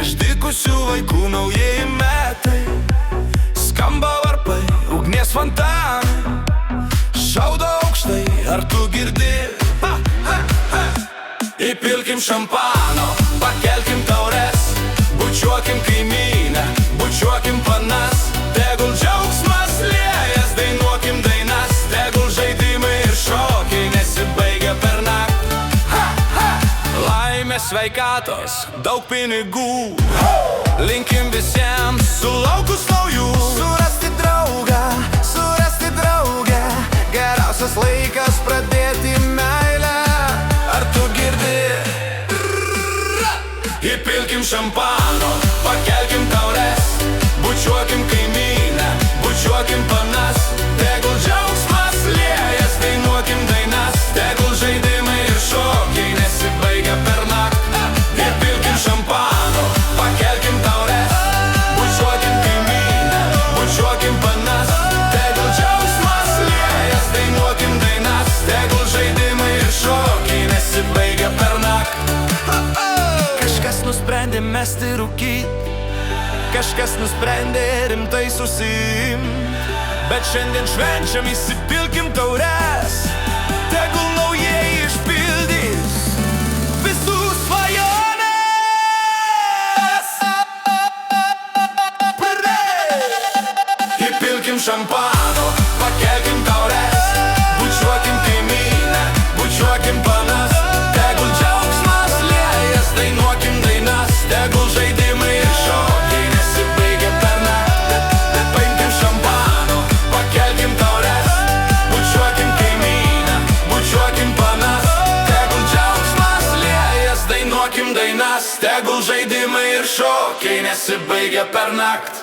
išdykusių vaikų naujieji metai. Skamba varpai, ugnies fontanai, šaudo aukštai, ar tu girdi? Įpilkim šampano, pakelkim taures, bučiuokim kaimynę, bučiuokim panas. Tegul džiaugsmas liejas, dainuokim dainas, tegul žaidimai ir šokiai nesibaigia per naktį. Laimės, sveikatos, daug pinigų, linkim visiems sulaukus naujų. Surasti draugę, geriausias laikas pradėti meilę. Ar tu girdi? Įpilkim šampano, pakelkim taures, bučiuokim kaimynę, bučiuokim panas. Tegul džiaugsmas liejas, dainuokim dainas, tegul žaidimai ir šokiai nesibaigia per naktį. Įpilkim šampano, pakelkim taures, bučiuokim kaimynę, bučiuokim panas. Tegul džiaugsmas liejas, dainuokim dainas, tegul žaidimai ir šokiai nesibaigia per naktį. Kažkas nusprendė mesti rūkyt, kažkas nusprendė rimtai susiimt, bet šiandien švenčiam, įsipilkim taures, tegul naujieji išpildys visų svajones. Įpilkim šampano, pakelkim taures, bučiuokim kaimynę, bučiuokim panas. Tegul džiaugsmas liejas, dainuokim dainas, tegul žaidimai ir šokiai nesibaigia per naktį. Paimkim šampano, pakelkim taures, bučiuokim kaimynę, bučiuokim panas. Tegul džiaugsmas liejas, dainuokim dainas, tegul žaidimai ir šokiai nesibaigia per naktį.